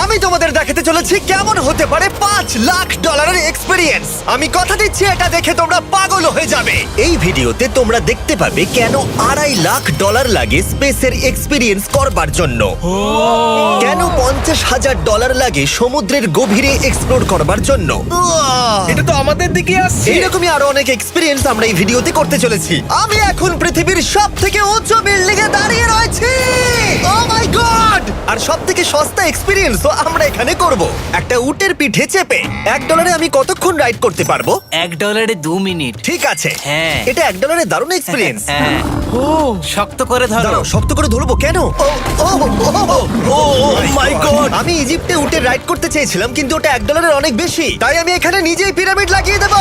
আমি তোমাদের দেখাতে চলেছি কেমন হতে পারে $5 লাখ এক্সপিরিয়েন্স। আমি কথা দিচ্ছি এটা দেখে তোমরা পাগল হয়ে যাবে। এই ভিডিওতে তোমরা দেখতে পাবে কেন $2.5 লাখ লাগে স্পেসের এক্সপিরিয়েন্স করবার জন্য, কেন $50,000 লাগে সমুদ্রের গভীরে এক্সপ্লোর করবার জন্য। এটা তো আমাদের দিকে আসছে। এইরকমই আরো অনেক এক্সপিরিয়েন্স আমরা এই ভিডিওতে করতে চলেছি। আমি এখন পৃথিবীর সব থেকে উঁচু বিল্ডিং এ দাঁড়িয়ে রয়েছি। ও মাই গড! আর সব থেকে সস্তা এক্সপিরিয়েন্সও আমরা এখানে করব, একটা উটের পিঠে চেপে। $1 আমি কতক্ষণ রাইড করতে পারবো? $1 2 মিনিট। ঠিক আছে, হ্যাঁ। এটা $1 দারুণ এক্সপিরিয়েন্স। হ্যাঁ। শক্ত করে ধরো। দাঁড়াও, শক্ত করে ধরবো কেন? মাই গড! আমি ইজিপ্টে উটে রাইড করতে চেয়েছিলাম, কিন্তু ওটা $1 অনেক বেশি, তাই আমি এখানে নিজেই পিরামিড লাগিয়ে দেবো।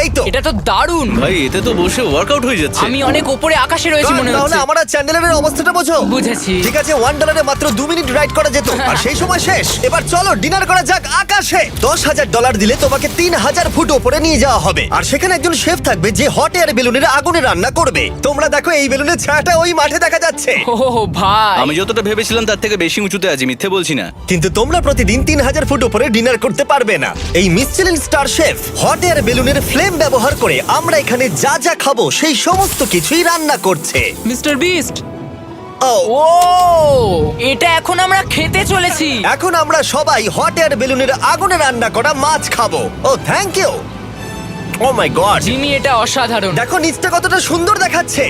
এই তো। এটা তো দারুণ। ভাই এতে তো বসে ওয়ার্কআউট হয়ে যাচ্ছে। আমি অনেক উপরে আকাশে রয়েছি মনে তাহলে হচ্ছে। আমার আর চ্যান্ডেলের অবস্থাটা বোঝো। বুঝেছি। ঠিক আছে, $1 মাত্র 2 মিনিট রাইড করা যেত, আর সেই সময় শেষ। এবার চলো ডিনার করা যাক আকাশে। $10,000 দিলে তোমাকে 3000 ফুট উপরে নিয়ে যাওয়া হবে, আর সেখানে একজন শেফ থাকবে যে হট এয়ার বেলুনের আগুনে রান্না করবে। তোমরা দেখো এই বেলুনের ছায়াটা ওই মাঠে দেখা যাচ্ছে। ও ভাই, আমি যতটা ভেবেছিলাম তার থেকে বেশি উঁচুতে আছি, মিথ্যে বলছি না। কিন্তু তোমরা প্রতিদিন 3000 ফুট উপরে ডিনার করতে পারবে না। এই Michelin star chef hot air বেলুনের ফ্লেম ব্যবহার করে আমরা এখানে যা যা খাবো সেই সমস্ত কিছুই রান্না করছে। Mister beast. ও ও, এটা এখন আমরা খেতে চলেছি। এখন আমরা সবাই হট এয়ার বেলুনের আগুনে রান্না করা মাছ খাবো। Oh thank you. Oh my god, Jimmy, এটা অসাধারণ। দেখো নিচটা কতটা সুন্দর দেখাচ্ছে।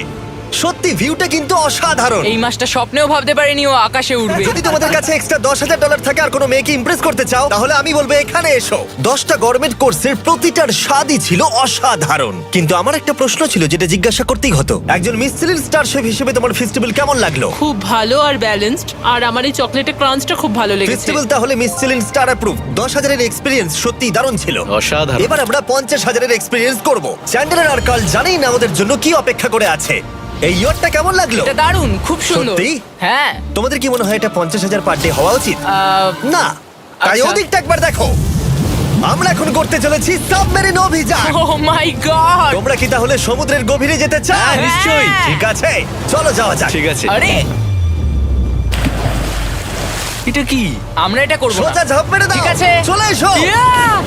সত্যি ভিউটা কিন্তু অসাধারণ। এই মাসটা স্বপ্নেও ভাবতে পারিনি ও আকাশে উঠবে। যদি তোমাদের কাছে এক্সট্রা $10,000 থাকে আর কোনো মেয়েকে ইমপ্রেস করতে চাও, তাহলে আমি বলবো এখানে এসো। 10টা গভর্নমেন্ট কোর্সের প্রতিটার স্বাদই ছিল অসাধারণ। কিন্তু আমার একটা প্রশ্ন ছিল যেটা জিজ্ঞাসা করতেই হতো, একজন মিশেলিন স্টার শেফ হিসেবে তোমার ফেস্টিভ্যাল কেমন লাগলো? খুব ভালো আর ব্যালেন্সড, আর আমার এই চকলেটের ক্রাঞ্চটা খুব ভালো লেগেছে। ফেস্টিভ্যাল তাহলে মিশেলিন স্টার অ্যাপ্রুভ। 10,000 এক্সপিরিয়েন্স সত্যি দারুণ ছিল। অসাধারণ। এবার আমরা 50,000 এক্সপিরিয়েন্স করব। চ্যান্ডেলার আর কার্ল জানেই না আমাদের জন্য কি অপেক্ষা করে আছে। এই ইয়ারটা কেমন লাগলো? এটা দারুণ, খুব সুন্দর। সত্যি? হ্যাঁ। তোমাদের কি মনে হয় এটা 50,000 পার ডে হওয়া উচিত? না, তাই আচ্ছা। ওদিকটা একবার দেখো। আমরা এখন করতে চলেছি সাবমেরিন অভিযান। ও মাই গড। তোমরা কি তাহলে সমুদ্রের গভীরে যেতে চাও? হ্যাঁ, নিশ্চয়ই। ঠিক আছে, চলো যাওয়া যাক। ঠিক আছে। আরে, এটা কি? আমরা এটা করব না। সোজা ঝাঁপ মেরে দাও। ঠিক আছে। চলে এসো। Yeah!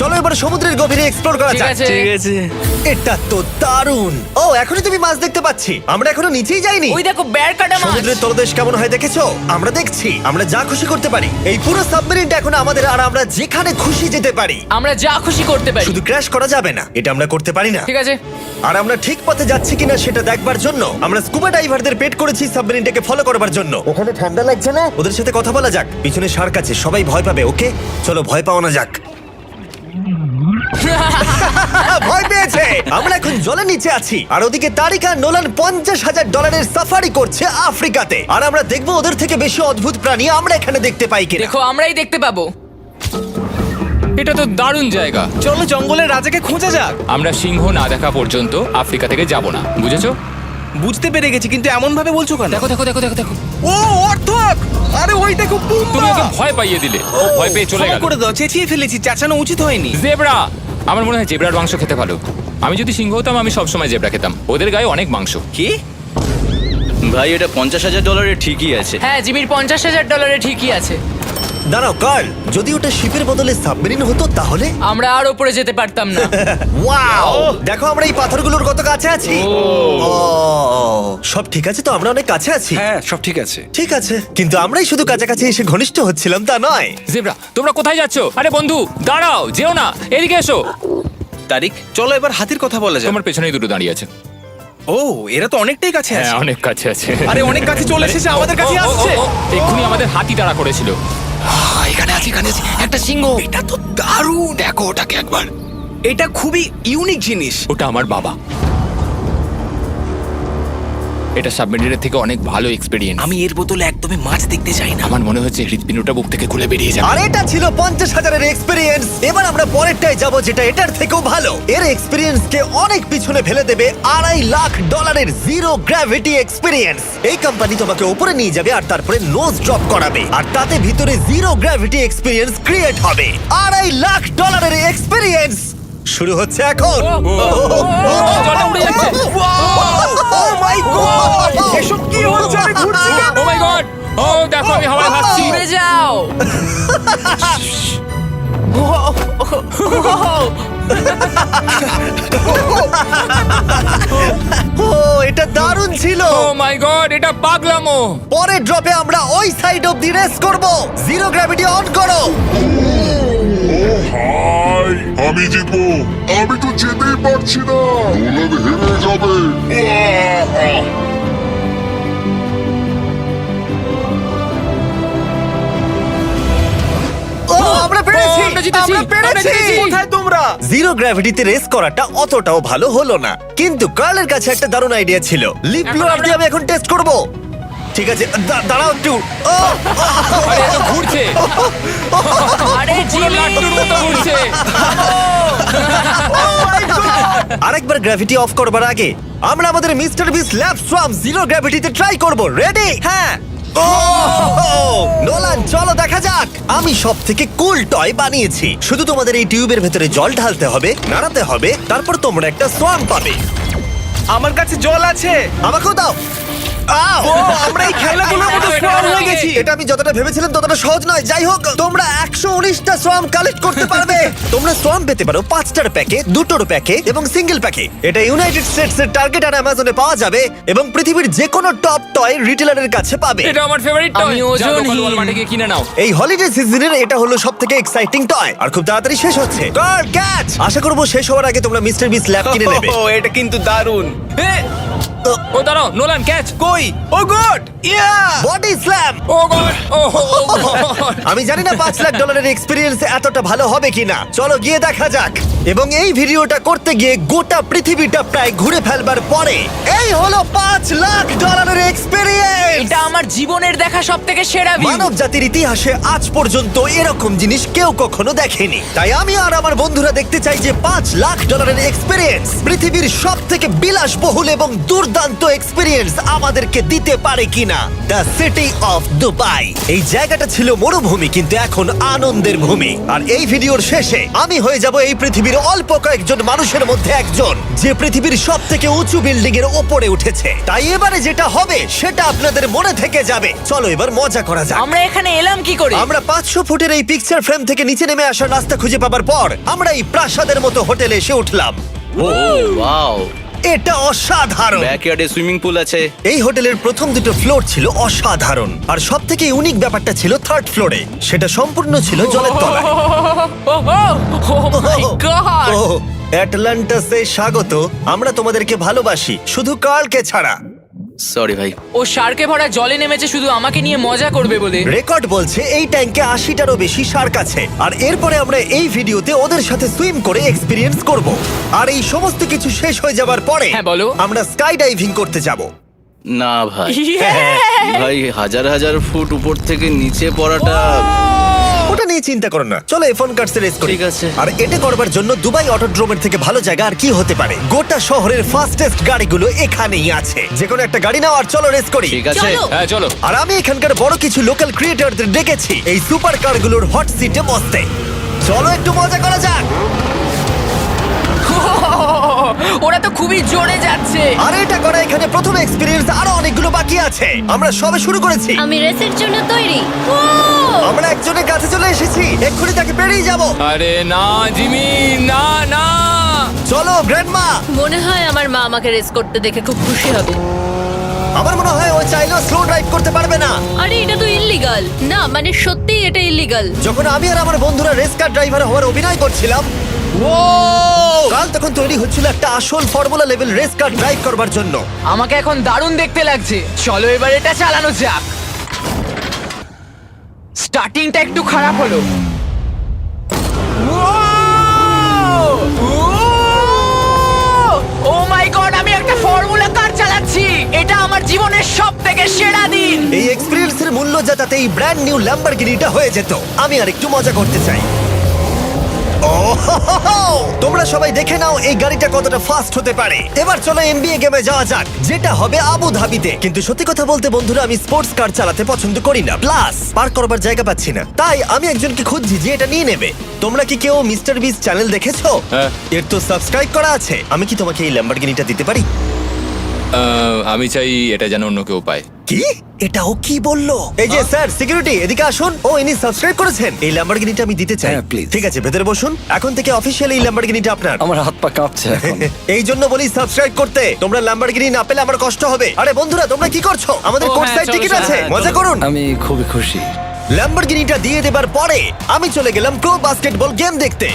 চলো এবার সমুদ্রের গভীরে এক্সপ্লোর করা ঠিক যাক। আছে। ঠিক আছে। এটা তো দারুণ। ও, এখনই তুমি মাছ দেখতে পাচ্ছি। আমরা এখনো নিচেই যাইনি। ওই দেখো, বেড় কাটা মাছ। সমুদ্রের তলদেশ কেমন হয় দেখেছো? আমরা দেখছি, আমরা যা খুশি করতে পারি। এই পুরো সাবমেরিনটা এখন আমাদের, আর আমরা যেখানে খুশি যেতে পারি। আমরা যা খুশি করতে পারি। শুধু ক্র্যাশ করা যাবে না, এটা আমরা করতে পারি না। ঠিক আছে। আর আমরা ঠিক পথে যাচ্ছি কিনা সেটা দেখবার জন্য আমরা স্কুবা ডাইভারদের পেড করেছি সাবমেরিনটাকে ফলো করবার জন্য। ওখানে ঠান্ডা লাগছে না? ওদের সাথে কথা বলা যাক। পিছনে শার্ক আছে, সবাই ভয় পাবে। ওকে চলো, ভয় পাওয়া না যাক। ভয় পেয়েছে। আমরা এখন জলের নিচে আছি, আর ওদিকে তারিকা নোলান $50,000 সাফারি করছে আফ্রিকাতে। আর আমরা দেখবো ওদের থেকে বেশি অদ্ভুত প্রাণী আমরা এখানে দেখতে পাই কিনা। দেখো, আমরাই দেখতে পাবো। এটা তো দারুণ জায়গা। চলো জঙ্গলের রাজাকে খোঁজা যাক। আমরা সিংহ না দেখা পর্যন্ত আফ্রিকা থেকে যাব না, বুঝেছো? বুঝতে পেরে গেছি, কিন্তু এমন ভাবে বলছো কেন? দেখো দেখো দেখো দেখো দেখো, ও অর্থক! আরে ওই দেখো তুমি ওকে ভয় পাইয়ে দিলে। ও ভয় পেয়ে চলে ক্ষমা গেল। করে দাও, চেঁচিয়ে ফেলেছি, চাচানো উচিত হয়নি। জেব্রা, আমার মনে হয় জেব্রার মাংস খেতে ভালো। আমি যদি সিংহ হতাম আমি সবসময় জেব্রা খেতাম, ওদের গায়ে অনেক মাংস। কি? ভাই এটা $50,000 ঠিকই আছে। হ্যাঁ, জিমির $50,000 ঠিকই আছে। দাঁড়াও কার্ল, যদি ওটা শিপের বদলে সাবমেরিন হতো তাহলে? আমরা আর উপরে যেতে পারতাম না। ওয়াও, দেখো আমরা এই পাথরগুলোর কত কাছে আছি। ও, সব ঠিক আছে তো? আমরা অনেক কাছে আছি। হ্যাঁ সব ঠিক আছে। ঠিক আছে, কিন্তু আমরাই শুধু কাছাকাছি এসে ঘনিষ্ঠ হচ্ছিলাম তা নয়। জেব্রা, তোমরা কোথায় যাচ্ছো? আরে বন্ধু দাঁড়াও, যেও না, এদিকে এসো। তারিক, চলো এবার হাতির কথা বলা যাক। তোমার পেছনেই দুটো দাঁড়িয়ে আছে। ও, এরা তো অনেকটাই কাছে হ্যাঁ, আছে। অনেক কাছে আছে। আরে অনেক কাছে চলে এসেছে, আমাদের কাছে আসছে। এক্ষুনি আমাদের হাতি তাড়া করেছিল। এখানে আছে একটা সিংহ। এটা তো দারুণ। দেখো ওটাকে একবার। এটা খুবই ইউনিক জিনিস। ওটা আমার বাবা। এটা সাবমেরিনের থেকে অনেক ভালো এক্সপেরিয়েন্স। আমি এর বোতলে একদমই মাছ দেখতে চাই না। আমার মনে হচ্ছে হৃৎপিণ্ডটা বুক থেকে খুলে বেরিয়ে যাবে। আর এটা ছিল 50,000 এক্সপিরিয়েন্স। এবার আমরা পরেরটায় যাব, যেটা এটার থেকেও ভালো। এর এক্সপিরিয়েন্স কে অনেক পিছনে ফেলে দেবে। $2.5 লাখ জিরো গ্র্যাভিটি এক্সপিরিয়েন্স। এই কোম্পানি তোমাকে উপরে নিয়ে যাবে আর তারপরে নোজ ড্রপ করাবে, আর তাতে ভিতরে জিরো গ্র্যাভিটি এক্সপিরিয়েন্স ক্রিয়েট হবে। $2.5 লাখ এক্সপিরিয়েন্স শুরু হচ্ছে এখন। জলে উড়ে যাচ্ছে। ও মাই গড, এসব কি হচ্ছে? আমি ঘুরছি কেন? ও মাই গড! ও দেখো, আমি হাওয়ায় ভাসছি। উড়ে যাও। ও এটা দারুণ ছিল। ও মাই গড, এটা পাগলামো। পরের ড্রপে আমরা ওই সাইড অফ দি রেস করব। জিরো গ্র্যাভিটি অন করো। হাই, আমি জিতবো। আমি তো যেতেই পারছি না, নোলান হেরে যাবে। আহ! ও আমরা পেরেছি, ও, আমরা জিতেছি, আমরা পেরেছি। আমরা জিতেছি। কোথায় তোমরা? জিরো গ্র্যাভিটিতে রেস করাটা অতটাও ভালো হলো না, কিন্তু কার্লের কাছে একটা দারুণ আইডিয়া ছিল। লিপ ব্লোয়ার দিয়ে আমি এখন টেস্ট করব। ঠিক আছে, দাঁড়াও একটু। ও, আরে এত ঘুরছে, আরে পুরো জিমি লাট্টুর মতো ঘুরছে। আরেকবার গ্র্যাভিটি অফ করবার আগে আমরা আমাদের মিস্টার বিস ল্যাব সোয়াম জিরো গ্র্যাভিটিতে ট্রাই করব। রেডি? হ্যাঁ। ও নোলান, চলো দেখা যাক। আমি সব থেকে কুল টয় বানিয়েছি। শুধু তোমাদের এই টিউবের ভেতরে জল ঢালতে হবে, নাড়াতে হবে, তারপর তোমরা একটা সোয়াম পাবে। আমার কাছে জল আছে। আমাকেও দাও। আও! আমরা এই খেলাগুলোর মতো স্ট্রং হয়ে গেছি। এটা আমি যতটা ভেবেছিলাম ততটা সহজ নয়। যাই হোক, তোমরা 119টা সোয়াম কালেক্ট করতে পারবে। তোমরা সোয়াম পেতে পারো 5টার প্যাকে, 2টোর প্যাকে এবং সিঙ্গেল প্যাকে। এটা ইউনাইটেড স্টেটস এর টার্গেট আর অ্যামাজনে পাওয়া যাবে এবং পৃথিবীর যে কোনো টপ টয় রিটেলারের কাছে পাবে। এটা আমার ফেভারিট টয়। আমি ওজনহীন। ওয়ালমার্টে গিয়ে কিনে নাও। এই হলিডে সিজনের এটা হলো সবথেকে এক্সাইটিং টয় আর খুব তাড়াতাড়ি শেষ হচ্ছে। Guard catch! আশা করব শেষ হওয়ার আগে তোমরা মিস্টার বিস ল্যাব কিনে নেবে। ও, এটা কিন্তু দারুণ। ও দাঁড়াও, নোলান ক্যাচ। কই? Oh god! Yeah! Body slam! Oh god, oh god. আমি জানি না $5 লাখ এক্সপিরিয়েন্স এতটা ভালো হবে কিনা। চলো গিয়ে দেখা যাক। এবং এই ভিডিওটা করতে গিয়ে গোটা পৃথিবীটা প্রায় ঘুরে ফেলবার পরে এই হলো $5 লাখ এক্সপিরিয়েন্স। এটা আমার জীবনের দেখা সবথেকে সেরা ভিউ। মানব জাতির ইতিহাসে আজ পর্যন্ত এরকম জিনিস কেউ কখনো দেখেনি। তাই আমি আর আমার বন্ধুরা দেখতে চাই যে $5 লাখ এক্সপিরিয়েন্স পৃথিবীর সব থেকে বিলাসবহুল এবং দুর্দান্ত এক্সপিরিয়েন্স আমাদেরকে দিতে পারে কিনা। The city of Dubai. এই জায়গাটা ছিল মরুভূমি, কিন্তু এখন আনন্দের ভূমি। আর এই ভিডিওর শেষে আমি হয়ে যাব এই পৃথিবীর অল্প কয়েকজন মানুষের মধ্যে একজন, যে পৃথিবীর সব থেকে উঁচু বিল্ডিং এর ওপরে উঠেছে। তাই এবারে যেটা হবে সেটা আপনাদের মনে থেকে যাবে। চলো এবার মজা করা যাক। আমরা এখানে এলাম কি করে? আমরা 500 ফুটের এই পিকচার ফ্রেম থেকে নিচে নেমে আসার রাস্তা খুঁজে পাবার পর আমরা এই প্রাসাদের মতো হোটেলে এসে উঠলাম। ও ওয়াও, এটা অসাধারণ। ব্যাকইয়ার্ডে সুইমিং পুল আছে। এই হোটেলের প্রথম দুটো ফ্লোর ছিল অসাধারণ, আর সব থেকে ইউনিক ব্যাপারটা ছিল থার্ড ফ্লোরে। সেটা সম্পূর্ণ ছিল জলের তলায়। ও মাই গড! ও অ্যাটলান্টাসে স্বাগত। আমরা তোমাদেরকে ভালোবাসি, শুধু কার্লকে ছাড়া। সরি ভাই। ও শার্কে ভরা জলে নেমেছে শুধু আমাকে নিয়ে মজা করবে বলে। রেকর্ড বলছে এই ট্যাঙ্কে 80টারও বেশি শার্ক আছে। আর এরপরে আমরা এই ভিডিওতে ওদের সাথে সুইম করে এক্সপিরিয়েন্স করব। আর এই সমস্ত কিছু শেষ হয়ে যাবার পরে হ্যাঁ, বলো। আমরা স্কাই ডাইভিং করতে যাব। না ভাই, হ্যাঁ। ভাই হাজার হাজার ফুট উপর থেকে নিচে পড়াটা। ওটা নিয়ে চিন্তা করো না, চলো F1 কার্স রেস করি। ঠিক আছে। আর এটা করবার জন্য দুবাই অটোড্রোমের থেকে ভালো জায়গা আর কি হতে পারে। গোটা শহরের ফাস্টেস্ট গাড়িগুলো এখানেই আছে। যে কোনো একটা গাড়ি নাও আর চলো রেস করি। ঠিক আছে। হ্যাঁ চলো। আর আমি এখানকার বড় কিছু লোকাল ক্রিয়েটরদের ডেকেছি এই সুপার কারগুলোর হট সিটে বসতে। চলো একটু মজা করা যাক। ওরা তো খুবই জোরে যাচ্ছে। আর এটা করা এখানে প্রথম এক্সপিরিয়েন্স, আরো অনেকগুলো বাকি আছে। আমরা সবে শুরু করেছি। আমি রেসের জন্য তৈরি। ও আমরা একজনের কাছে চলে এসেছি, এক্ষুনি তাকে পেরিয়ে যাব। আরে না জিমি, না না। চলো গ্র্যান্ডমা। মনে হয় আমার মা আমাকে রেস করতে দেখে খুব খুশি হবে। আমার মনে হয় ও চাইলেও স্লো ড্রাইভ করতে পারবে না। আরে এটা তো ইল্লিগাল। না মানে সত্যি এটা ইল্লিগাল। যখন আমি আর আমার বন্ধুরা রেস কার ড্রাইভার হওয়ার অভিনয় করছিলাম, কাল তখন তৈরি হচ্ছিল একটা আসল formula level race car drive করবার জন্য। আমাকে এখন দারুণ দেখতে লাগছে। চলো এবার এটা চালানো যাক। স্টার্টিংটা একটু খারাপ হলো। ও মাই গড, আমি একটা ফর্মুলা কার চালাচ্ছি। এটা আমার জীবনের সবথেকে সেরা দিন। এই এক্সপেরিয়েন্সের মূল্য যা, তাতে এই ব্র্যান্ড নিউ ল্যাম্বরগিনিটা হয়ে যেত। আমি আর একটু মজা করতে চাই। তোমরা সবাই দেখে নাও এই গাড়িটা কতটা ফাস্ট হতে পারে। এবার চলো NBA গেমে যাওয়া যাক, যেটা হবে আবু ধাবিতে। কিন্তু সত্যি কথা বলতে বন্ধুরা, আমি স্পোর্টস কার চালাতে পছন্দ করি না, প্লাস পার্ক করবার জায়গা পাচ্ছি না। তাই আমি একজনকে খুঁজছি যে এটা নিয়ে নেবে। তোমরা কি কেউ মিস্টার বিস চ্যানেল দেখেছো? হ্যাঁ। এর তো সাবস্ক্রাইব করা আছে। আমি কি তোমাকে এই ল্যাম্বরগিনিটা দিতে পারি? আমি চাই এটা যেন অন্য কেউ পায়। কি এটা ও কি বললো? এই যে স্যার সিকিউরিটি এদিকে আসুন। ও ইনি সাবস্ক্রাইব করেছেন। এই ল্যাম্বরগিনিটা আমি দিতে চাই। হ্যাঁ, please. ঠিক আছে, ভেতরে বসুন। এখন থেকে অফিসিয়ালি এই ল্যাম্বরগিনিটা আপনার। আমার হাত পা কাঁপছে এখন। এই জন্য বলি সাবস্ক্রাইব করতে। তোমরা ল্যাম্বরগিনি না পেলে আমার কষ্ট হবে। আরে বন্ধুরা তোমরা কি করছো? আমাদের ও, কোর্ট হ্যাঁ, সাইড চলো, টিকিট চলো, আছে, হ্যাঁ, মজা চলো। করুন। আমি খুবই খুশি। ল্যাম্বরগিনিটা দিয়ে দেবার পরে আমি চলে গেলাম প্রো বাস্কেটবল গেম দেখতে।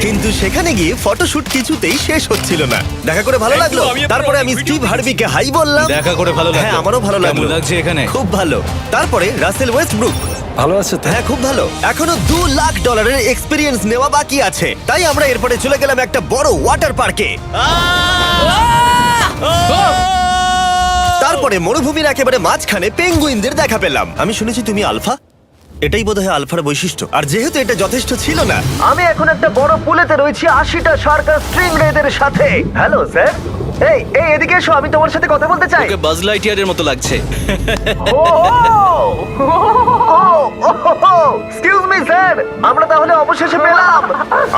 কিন্তু সেখানে গিয়ে ফটোশুট কিছুতেই শেষ হচ্ছিল না। দেখা করে ভালো লাগলো। তারপরে আমি স্টিভ হার্ভিকে হাই বললাম। দেখা করে ভালো লাগলো। হ্যাঁ, আমারও ভালো লাগলো। কেমন লাগছে এখানে? খুব ভালো। তারপরে রাসেল ওয়েস্টব্রুক। ভালো আছে তো? হ্যাঁ, খুব ভালো। এখনো $2 লাখ এক্সপিরিয়েন্স নেওয়া বাকি আছে। তাই আমরা এরপরে চলে গেলাম একটা বড় ওয়াটার পার্কে। তারপরে মরুভূমির একেবারে মাঝখানে পেঙ্গুইনদের দেখা পেলাম। আমি শুনেছি তুমি আলফা। এটাই বোধহয় আলফার বৈশিষ্ট্য। আর যেহেতু এটা যথেষ্ট ছিল না, আমি এখন একটা বড় পুলেতে রয়েছি 80টা সার্কাস স্ট্রিং রেদের সাথে। Hello sir. এই এই এদিকে এসো, আমি তোমার সাথে কথা বলতে চাই। ওকে বাজ লাইটিয়ারের মতো লাগছে। এক্সকিউজ মি স্যার, আমরা তাহলে অবশেষে পেলাম।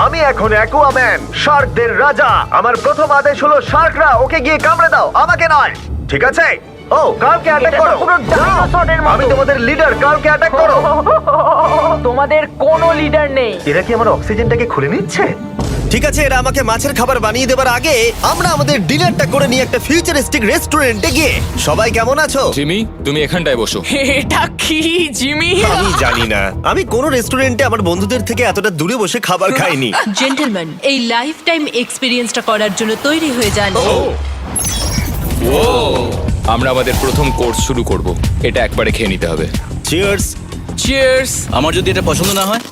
আমি এখন অ্যাকুয়াম্যান, শার্কদের রাজা। আমার প্রথম আদেশ হলো শার্করা ওকে গিয়ে কামড়ে দাও, আমাকে নয়। ঠিক আছে? ও, কার্লকে অ্যাটাক করো। আমি তোমাদের লিডার, কার্লকে অ্যাটাক করো। তোমাদের কোনো লিডার নেই। এরা কি আমার অক্সিজেনটাকে খুলে নিচ্ছে? ঠিক আছে, এরা আমাকে মাছের খাবার বানিয়ে দেবার আগে আমরা আমাদের ডিনারটা করে নিয়ে একটা ফিউচারিস্টিক রেস্টুরেন্টে গিয়ে। সবাই কেমন আছো? জিমি, তুমি এখানটায় বসো। এটা কি জিমি? আমি জানি না, আমি কোন রেস্টুরেন্টে আমার বন্ধুদের থেকে এতটা দূরে বসে খাবার খাইনি। জেন্টলম্যান, এই লাইফ টাইম এক্সপিরিয়েন্সটা করার জন্য তৈরি হয়ে যান। আমরা আমাদের প্রথম কোর্স শুরু করব। এটা একবারে খেয়ে নিতে হবে। চিয়ার্স। চিয়ার্স। আমার যদি এটা পছন্দ না হয়?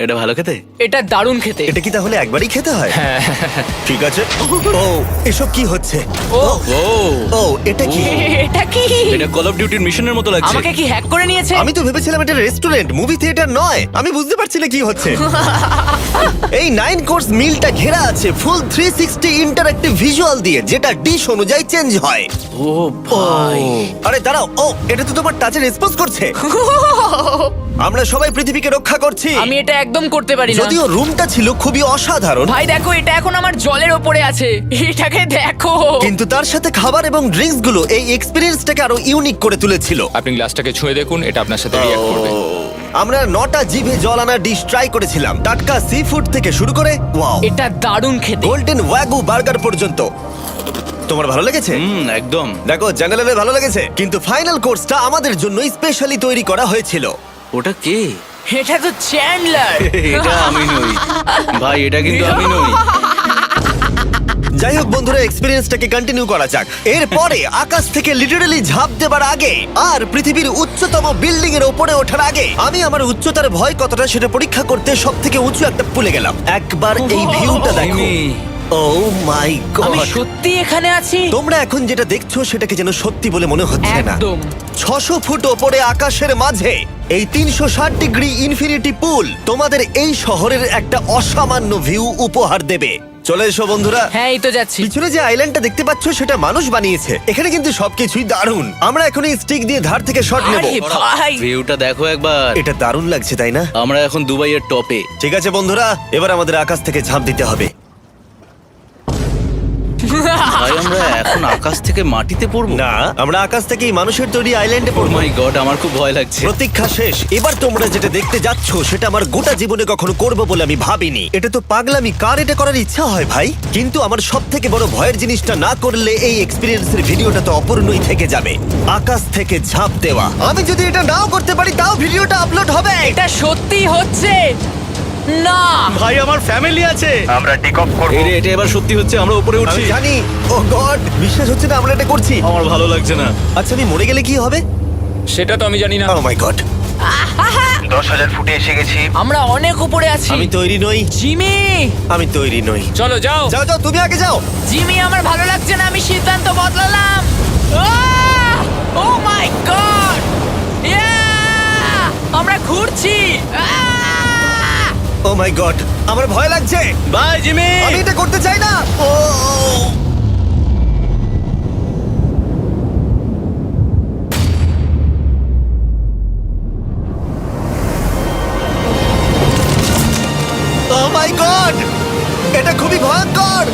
এটা ভালো খেতে? এটা দারুণ খেতে। এটা কি তাহলে একবারই খেতে হয়? ঠিক আছে। ও, এসব কি হচ্ছে? ও ও, ও, এটা কি? এটা কি? এটা কল অফ ডিউটির মিশনের মতো লাগছে। আমাকে কি হ্যাক করে নিয়েছে? আমি তো ভেবেছিলাম এটা রেস্টুরেন্ট, মুভি থিয়েটার নয়। আমি বুঝতে পারছি না কি হচ্ছে। এই 9 কোর্স মিলটা ঘেরা আছে ফুল 360 ইন্টারঅ্যাক্টিভ ভিজুয়াল দিয়ে, যেটা ডিশ অনুযায়ী চেঞ্জ হয়। ও ভাই, আরে দাঁড়াও, ও এটা তো তোমার টাচে রেসপন্স করছে। আমরা সবাই পৃথিবীকে রক্ষা করছি। আমি এটা একদম করতে পারি না। যদিও রুমটা ছিল খুবই অসাধারণ, ভাই দেখো, এটা এখন আমার জলের ওপরে আছে। এটাকে দেখো। কিন্তু তার সাথে খাবার এবং ড্রিঙ্কস গুলো এই এক্সপেরিয়েন্সটাকে আরো ইউনিক করে তুলেছিল। আপনি গ্লাসটাকে ছুঁয়ে দেখুন, এটা আপনার সাথে রিঅ্যাক্ট করবে। আমরা 9টা জিভে জল আনা ডিশ ট্রাই করেছিলাম, টাটকা সি ফুড থেকে শুরু করে ওয়াও, এটা দারুণ খেতে। গোল্ডেন ওয়াগু বার্গার পর্যন্ত। তোমার ভালো লেগেছে? একদম। দেখো, জেনারেলের ভালো লেগেছে, কিন্তু ফাইনাল কোর্সটা আমাদের জন্য স্পেশালি তৈরি করা হয়েছিল। ওটা কে? এটা তো চ্যান্ডলার। এটা আমি নই ভাই, এটা কিন্তু আমি নই। যাই হোক বন্ধুরা, এক্সপেরিয়েন্সটাকে কন্টিনিউ করা যাক। এরপরে আকাশ থেকে লিটারালি ঝাঁপ দেবার আগে আর পৃথিবীর উচ্চতম বিল্ডিং এর উপরে ওঠার আগে আমি আমার উচ্চতার ভয় কতটা সেটা পরীক্ষা করতে সব থেকে উঁচু একটা পুলে গেলাম। একবার এই ভিউটা দেখো। জিমি। ও মাই আমি গড! সত্যি এখানে আছি। তোমরা এখন যেটা দেখছো সেটাকে যেন সত্যি বলে মনে হচ্ছে না। একদম। 600 ফুট ওপরে আকাশের মাঝে এই 360 ডিগ্রি ইনফিনিটি পুল তোমাদের এই শহরের একটা অসামান্য ভিউ উপহার দেবে। চলে এসো বন্ধুরা। হ্যাঁ, এই তো যাচ্ছি। পিছনে যে আইল্যান্ডটা দেখতে পাচ্ছ সেটা মানুষ বানিয়েছে। এখানে কিন্তু সবকিছুই দারুণ। আমরা এখন এই স্টিক দিয়ে ধার থেকে শট নেব। আরে ভাই, ভিউটা দেখো একবার। এটা দারুণ লাগছে, তাই না? আমরা এখন দুবাইয়ের টপে। ঠিক আছে বন্ধুরা, এবার আমাদের আকাশ থেকে ঝাঁপ দিতে হবে। ভাই, আমরা এখন আকাশ থেকে মাটিতে পড়বো? না, আমরা আকাশ থেকে এই মানুষের তৈরি আইল্যান্ডে ও পড়বো। মাই গড, আমার খুব ভয় লাগছে। প্রতীক্ষা শেষ। এবার তোমরা যেটা দেখতে যাচ্ছ সেটা আমার গোটা জীবনে কখনো করবো বলে আমি ভাবিনি। এটা তো পাগলামি, কার এটা করার ইচ্ছা হয় ভাই? কিন্তু আমার সব থেকে বড় ভয়ের জিনিসটা না করলে এই এক্সপিরিয়েন্সের ভিডিওটা তো অপূর্ণই থেকে যাবে। আকাশ থেকে ঝাঁপ দেওয়া। আমি যদি এটা নাও করতে পারি তাও ভিডিওটা আপলোড হবে। এটা সত্যি হচ্ছে না। ভাই, আমার ফ্যামিলি আছে। আমরা টেক অফ করব। এটা এবার সত্যি হচ্ছে, আমরা উপরে উঠছি। আমি জানি। ও গড, বিশ্বাস হচ্ছে না আমরা এটা করছি। আমার ভালো লাগছে না। আচ্ছা, আমি মরে গেলে কি হবে? সেটা তো আমি জানি না। ও মাই গড, 10,000 ফুটে এসে গেছি। আমরা অনেক উপরে আছি। আমি তৈরি নই। জিমি, আমি তৈরি নই। চলো যাও। যাও যাও, তুমি আগে যাও। জিমি, আমার ভালো লাগছে না। আমি সিদ্ধান্ত বদলালাম। ও মাই গড! আমরা ঘুরছি। ও মাই গড, আমার ভয় লাগছে। Bye Jimmy. আমি এটা করতে চাই না। ও মাই গড, এটা খুবই ভয়ঙ্কর।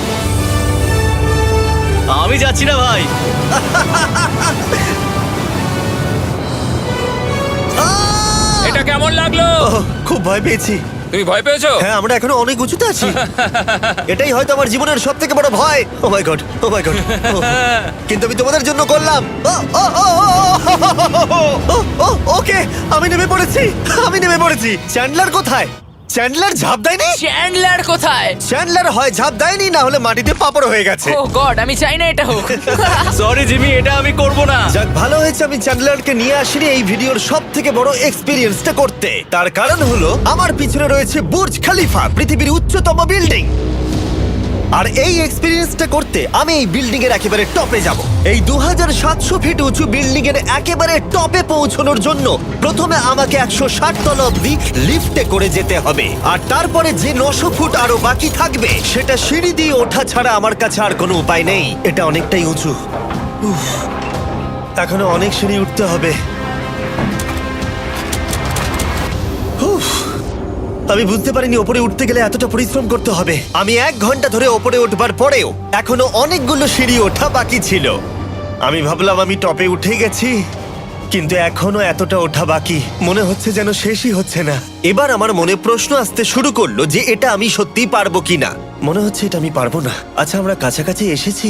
লাগলো? ওহ, খুব ভয় পেয়েছি। তুমি ভয় পেয়েছো? হ্যাঁ, আমরা এখনো অনেক উঁচুতে আছি। এটাই হয়তো আমার জীবনের সব থেকে বড় ভয়। ও my god, O my god. কিন্তু আমি তোমাদের জন্য করলাম। ওকে, আমি নেমে পড়েছি, আমি নেমে পড়েছি। চ্যান্ডলার কোথায়? চ্যান্ডলার ঝাঁপ দেয়নি? চ্যান্ডলার কোথায়? চ্যান্ডলার হয় ঝাঁপ দেয়নি, না হলে মাটিতে পাপড় হয়ে গেছে। ও গড, আমি চাই না এটা হোক। সরি জিমি, এটা আমি করব না। যাক, ভালো হয়েছে আমি চ্যান্ডলারকে নিয়ে আসিনি এই ভিডিওর সব থেকে বড় এক্সপিরিয়েন্সটা করতে। তার কারণ হলো আমার পিছনে রয়েছে বুর্জ খলিফা, পৃথিবীর উচ্চতম বিল্ডিং। আর এই এক্সপিরিয়েন্সটা করতে আমি এই বিল্ডিং এর একেবারে টপে যাব। এই 2700 ফিট উঁচু বিল্ডিং এর একেবারে টপে পৌঁছানোর জন্য প্রথমে আমাকে 160 তলা অব্দি লিফটে করে যেতে হবে, আর তারপরে যে 900 ফুট আরো বাকি থাকবে সেটা সিঁড়ি দিয়ে ওঠা ছাড়া আমার কাছে আর কোনো উপায় নেই। এটা অনেকটাই উঁচু। উফ, এখনো অনেক সিঁড়ি উঠতে হবে। উফ, আমি বুঝতে পারিনি ওপরে উঠতে গেলে এতটা পরিশ্রম করতে হবে। আমি 1 ঘন্টা ধরে ওপরে উঠবার পরেও এখনো অনেকগুলো সিঁড়ি ওঠা বাকি ছিল। আমি ভাবলাম আমি টপে উঠে গেছি, কিন্তু এখনো এতটা ওঠা বাকি। মনে হচ্ছে যেন শেষই হচ্ছে না। এবার আমার মনে প্রশ্ন আসতে শুরু করলো যে এটা আমি সত্যিই পারবো কিনা। মনে হচ্ছে এটা আমি পারবো না। আচ্ছা, আমরা কাছাকাছি এসেছি।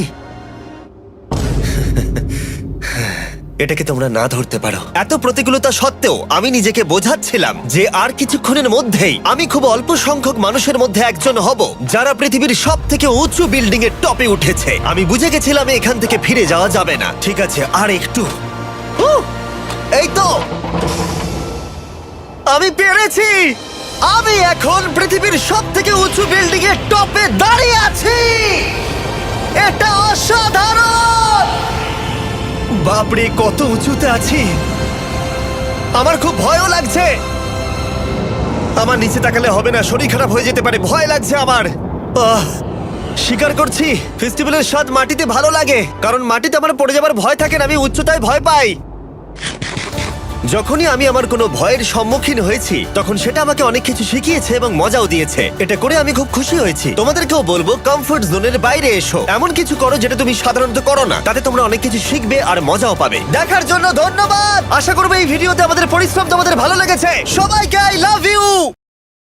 এটাকে তোমরা না ধরতে পারো। এত প্রতিকূলতা সত্ত্বেও আমি নিজেকে বোঝাচ্ছিলাম যে আর কিছুক্ষণের মধ্যেই আমি খুব অল্প সংখ্যক মানুষের মধ্যে একজন হব যারা পৃথিবীর সব থেকে উঁচু বিল্ডিং এর টপে উঠেছে। আমি বুঝে গেছিলাম এখান থেকে ফিরে যাওয়া যাবে না। ঠিক আছে, আর একটু। এই তো, আমি পেরেছি। আমি এখন পৃথিবীর সব থেকে উঁচু বিল্ডিং এর টপে দাঁড়িয়ে আছি। এটা অসাধারণ। বাপরে, কত উঁচুতে আছি। আমার খুব ভয়ও লাগছে। আমার নিচে তাকালে হবে না, শরীর খারাপ হয়ে যেতে পারে। ভয় লাগছে আমার। স্বীকার করছি, ফেস্টিভ্যালের স্বাদ মাটিতে ভালো লাগে, কারণ মাটিতে আমার পড়ে যাবার ভয় থাকে না। আমি উচ্চতায় ভয় পাই। যখনই আমি আমার কোনো ভয়ের সম্মুখীন হয়েছি তখন সেটা আমাকে অনেক কিছু শিখিয়েছে এবং মজাও দিয়েছে। এটা করে আমি খুব খুশি হয়েছি। তোমাদেরকেও বলবো কমফোর্ট জোনের বাইরে এসো, এমন কিছু করো যেটা তুমি সাধারণত করো না। তাতে তোমরা অনেক কিছু শিখবে আর মজাও পাবে। দেখার জন্য ধন্যবাদ। আশা করবো এই ভিডিওতে আমাদের পরিশ্রম তোমাদের ভালো লেগেছে। সবাইকে আই লাভ ইউ।